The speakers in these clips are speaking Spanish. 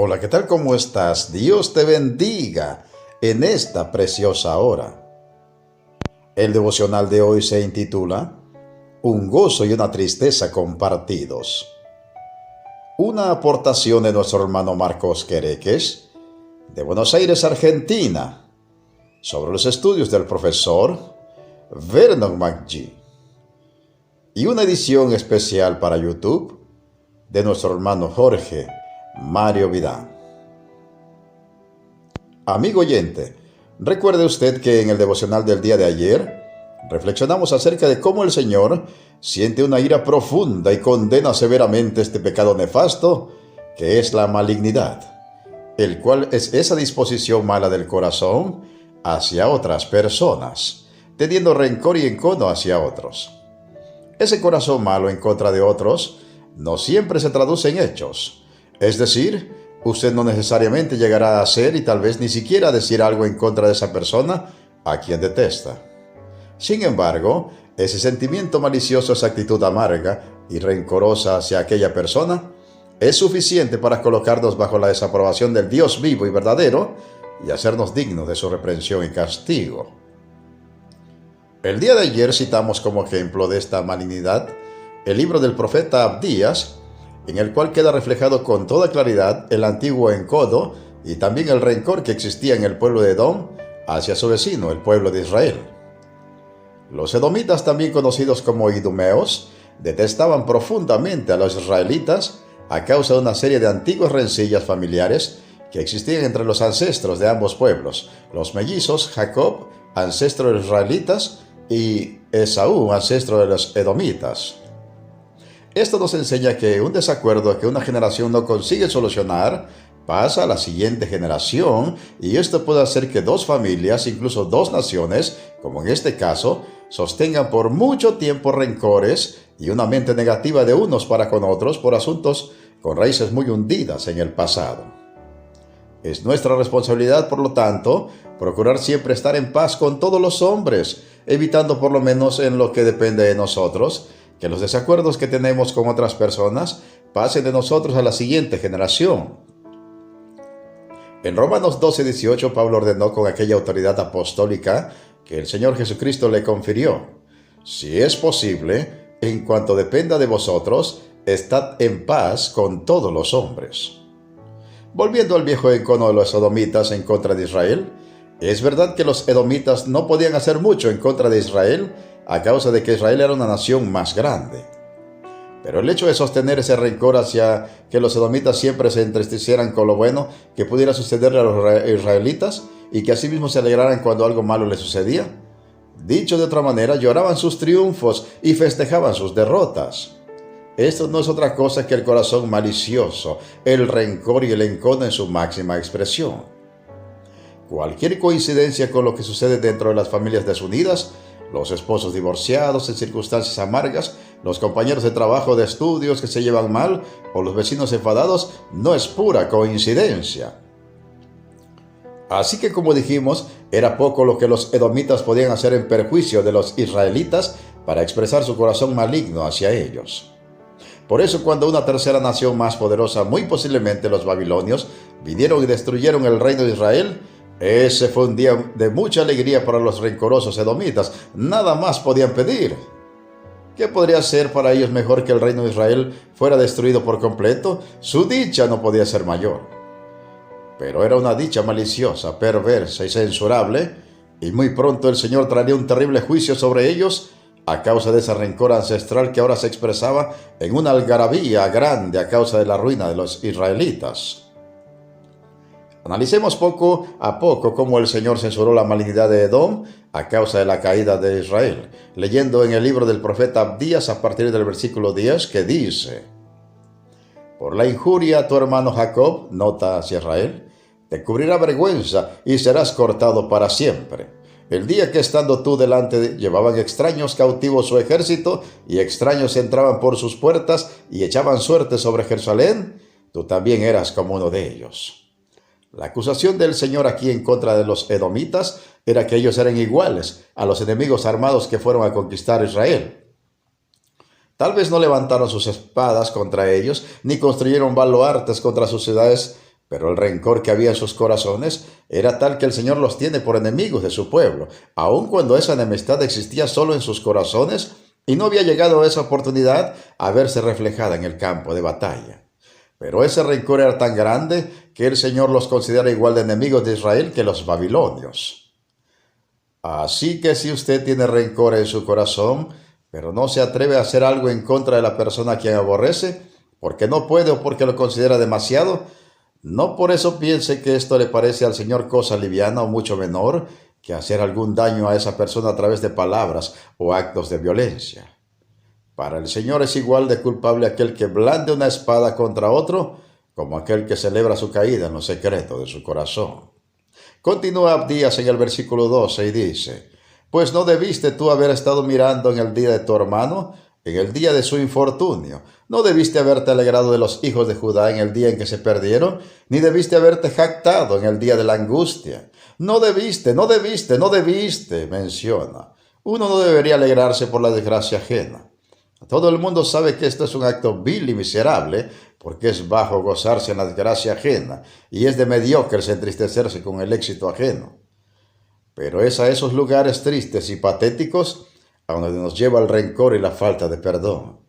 Hola, ¿qué tal? ¿Cómo estás? Dios te bendiga en esta preciosa hora. El devocional de hoy se intitula Un gozo y una tristeza compartidos. Una aportación de nuestro hermano Marcos Quereques, de Buenos Aires, Argentina, sobre los estudios del profesor Vernon McGee. Y una edición especial para YouTube de nuestro hermano Jorge Mario Vidal. Amigo oyente, recuerde usted que en el devocional del día de ayer reflexionamos acerca de cómo el Señor siente una ira profunda y condena severamente este pecado nefasto que es la malignidad, el cual es esa disposición mala del corazón hacia otras personas, teniendo rencor y encono hacia otros. Ese corazón malo en contra de otros no siempre se traduce en hechos, es decir, usted no necesariamente llegará a hacer y tal vez ni siquiera a decir algo en contra de esa persona a quien detesta. Sin embargo, ese sentimiento malicioso, esa actitud amarga y rencorosa hacia aquella persona, es suficiente para colocarnos bajo la desaprobación del Dios vivo y verdadero y hacernos dignos de su reprensión y castigo. El día de ayer citamos como ejemplo de esta malignidad el libro del profeta Abdías, en el cual queda reflejado con toda claridad el antiguo encono y también el rencor que existía en el pueblo de Edom hacia su vecino, el pueblo de Israel. Los edomitas, también conocidos como idumeos, detestaban profundamente a los israelitas a causa de una serie de antiguas rencillas familiares que existían entre los ancestros de ambos pueblos, los mellizos, Jacob, ancestro de los israelitas, y Esaú, ancestro de los edomitas. Esto nos enseña que un desacuerdo que una generación no consigue solucionar pasa a la siguiente generación, y esto puede hacer que dos familias, incluso dos naciones, como en este caso, sostengan por mucho tiempo rencores y una mente negativa de unos para con otros por asuntos con raíces muy hundidas en el pasado. Es nuestra responsabilidad, por lo tanto, procurar siempre estar en paz con todos los hombres, evitando por lo menos en lo que depende de nosotros, que los desacuerdos que tenemos con otras personas pasen de nosotros a la siguiente generación. En Romanos 12:18, Pablo ordenó con aquella autoridad apostólica que el Señor Jesucristo le confirió: si es posible, en cuanto dependa de vosotros, estad en paz con todos los hombres. Volviendo al viejo encono de los edomitas en contra de Israel, es verdad que los edomitas no podían hacer mucho en contra de Israel a causa de que Israel era una nación más grande. Pero el hecho de sostener ese rencor hacia que los edomitas siempre se entristecieran con lo bueno que pudiera sucederle a los israelitas y que asimismo se alegraran cuando algo malo les sucedía, dicho de otra manera, lloraban sus triunfos y festejaban sus derrotas. Esto no es otra cosa que el corazón malicioso, el rencor y el encono en su máxima expresión. Cualquier coincidencia con lo que sucede dentro de las familias desunidas, los esposos divorciados en circunstancias amargas, los compañeros de trabajo de estudios que se llevan mal o los vecinos enfadados, no es pura coincidencia. Así que, como dijimos, era poco lo que los edomitas podían hacer en perjuicio de los israelitas para expresar su corazón maligno hacia ellos. Por eso, cuando una tercera nación más poderosa, muy posiblemente los babilonios, vinieron y destruyeron el reino de Israel, ese fue un día de mucha alegría para los rencorosos edomitas. Nada más podían pedir. ¿Qué podría ser para ellos mejor que el reino de Israel fuera destruido por completo? Su dicha no podía ser mayor. Pero era una dicha maliciosa, perversa y censurable, y muy pronto el Señor traería un terrible juicio sobre ellos a causa de ese rencor ancestral que ahora se expresaba en una algarabía grande a causa de la ruina de los israelitas. Analicemos poco a poco cómo el Señor censuró la malignidad de Edom a causa de la caída de Israel, leyendo en el libro del profeta Abdías a partir del versículo 10, que dice: por la injuria a tu hermano Jacob, nota hacia Israel, te cubrirá vergüenza y serás cortado para siempre. El día que estando tú delante llevaban extraños cautivos su ejército y extraños entraban por sus puertas y echaban suerte sobre Jerusalén, tú también eras como uno de ellos. La acusación del Señor aquí en contra de los edomitas era que ellos eran iguales a los enemigos armados que fueron a conquistar Israel. Tal vez no levantaron sus espadas contra ellos, ni construyeron baluartes contra sus ciudades Pero el rencor que había en sus corazones era tal que el Señor los tiene por enemigos de su pueblo, aun cuando esa enemistad existía solo en sus corazones y no había llegado esa oportunidad a verse reflejada en el campo de batalla. Pero ese rencor era tan grande que el Señor los considera igual de enemigos de Israel que los babilonios. Así que si usted tiene rencor en su corazón, pero no se atreve a hacer algo en contra de la persona a quien aborrece, porque no puede o porque lo considera demasiado, no por eso piense que esto le parece al Señor cosa liviana o mucho menor que hacer algún daño a esa persona a través de palabras o actos de violencia. Para el Señor es igual de culpable aquel que blande una espada contra otro como aquel que celebra su caída en lo secreto de su corazón. Continúa Abdías en el versículo 12 y dice: Pues no debiste tú haber estado mirando en el día de tu hermano, en el día de su infortunio. No debiste haberte alegrado de los hijos de Judá en el día en que se perdieron, ni debiste haberte jactado en el día de la angustia. No debiste, menciona. Uno no debería alegrarse por la desgracia ajena. Todo el mundo sabe que esto es un acto vil y miserable, porque es bajo gozarse en la desgracia ajena, y es de mediocres entristecerse con el éxito ajeno. Pero es a esos lugares tristes y patéticos a donde nos lleva el rencor y la falta de perdón.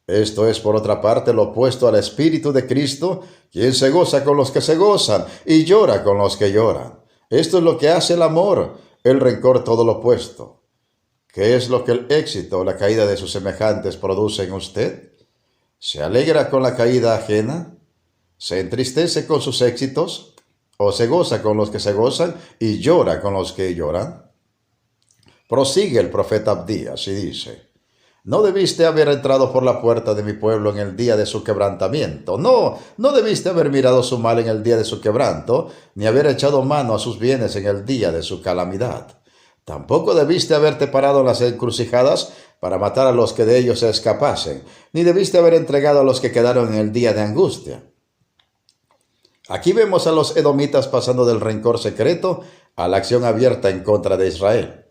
Esto es, por otra parte, lo opuesto al Espíritu de Cristo, quien se goza con los que se gozan y llora con los que lloran. Esto es lo que hace el amor, el rencor todo lo opuesto. ¿Qué es lo que el éxito o la caída de sus semejantes produce en usted? ¿Se alegra con la caída ajena? ¿Se entristece con sus éxitos? ¿O se goza con los que se gozan y llora con los que lloran? Prosigue el profeta Abdías y dice: No debiste haber entrado por la puerta de mi pueblo en el día de su quebrantamiento. No debiste haber mirado su mal en el día de su quebranto, ni haber echado mano a sus bienes en el día de su calamidad. Tampoco debiste haberte parado en las encrucijadas para matar a los que de ellos se escapasen, ni debiste haber entregado a los que quedaron en el día de angustia. Aquí vemos a los edomitas pasando del rencor secreto a la acción abierta en contra de Israel.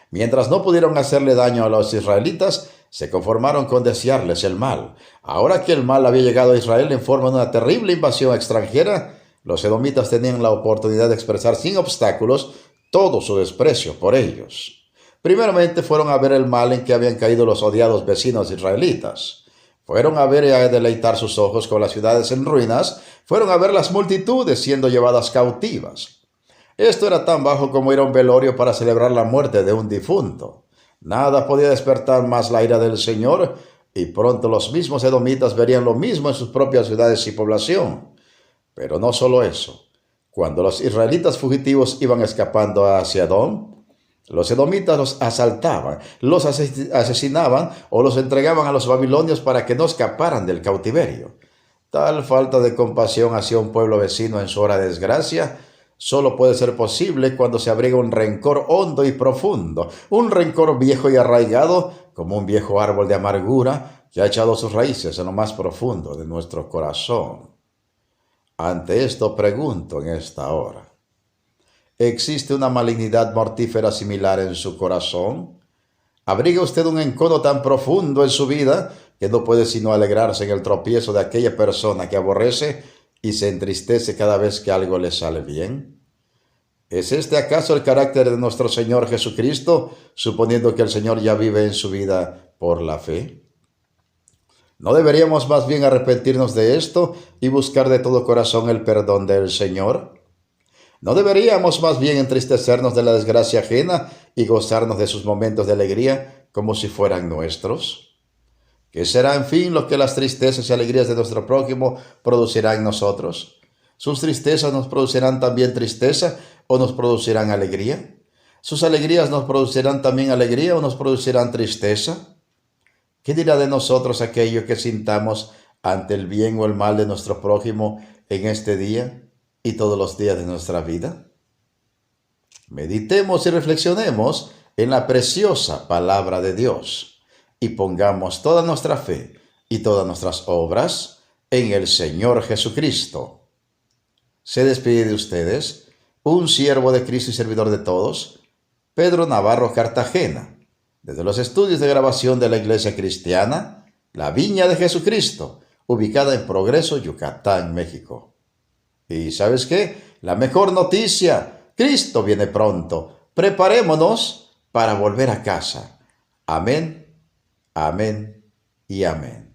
Mientras no pudieron hacerle daño a los israelitas, se conformaron con desearles el mal. Ahora que el mal había llegado a Israel en forma de una terrible invasión extranjera, los edomitas tenían la oportunidad de expresar sin obstáculos todo su desprecio por ellos. Primeramente fueron a ver el mal en que habían caído los odiados vecinos israelitas. Fueron a ver y a deleitar sus ojos con las ciudades en ruinas. Fueron a ver las multitudes siendo llevadas cautivas. Esto era tan bajo como ir a un velorio para celebrar la muerte de un difunto. Nada podía despertar más la ira del Señor, y pronto los mismos edomitas verían lo mismo en sus propias ciudades y población. Pero no solo eso. Cuando los israelitas fugitivos iban escapando hacia Edom, los edomitas los asaltaban, los asesinaban o los entregaban a los babilonios para que no escaparan del cautiverio. Tal falta de compasión hacia un pueblo vecino en su hora de desgracia solo puede ser posible cuando se abriga un rencor hondo y profundo, un rencor viejo y arraigado como un viejo árbol de amargura que ha echado sus raíces en lo más profundo de nuestro corazón. Ante esto pregunto en esta hora: ¿existe una malignidad mortífera similar en su corazón? ¿Abriga usted un encono tan profundo en su vida que no puede sino alegrarse en el tropiezo de aquella persona que aborrece y se entristece cada vez que algo le sale bien? ¿Es este acaso el carácter de nuestro Señor Jesucristo, suponiendo que el Señor ya vive en su vida por la fe? ¿No deberíamos más bien arrepentirnos de esto y buscar de todo corazón el perdón del Señor? ¿No deberíamos más bien entristecernos de la desgracia ajena y gozarnos de sus momentos de alegría como si fueran nuestros? ¿Qué será, en fin, lo que las tristezas y alegrías de nuestro prójimo producirán en nosotros? ¿Sus tristezas nos producirán también tristeza o nos producirán alegría? ¿Sus alegrías nos producirán también alegría o nos producirán tristeza? ¿Qué dirá de nosotros aquello que sintamos ante el bien o el mal de nuestro prójimo en este día y todos los días de nuestra vida? Meditemos y reflexionemos en la preciosa palabra de Dios y pongamos toda nuestra fe y todas nuestras obras en el Señor Jesucristo. Se despide de ustedes un siervo de Cristo y servidor de todos, Pedro Navarro Cartagena, desde los estudios de grabación de la Iglesia Cristiana, La Viña de Jesucristo, ubicada en Progreso, Yucatán, México. Y ¿sabes qué? La mejor noticia, Cristo viene pronto. Preparémonos para volver a casa. Amén, amén y amén.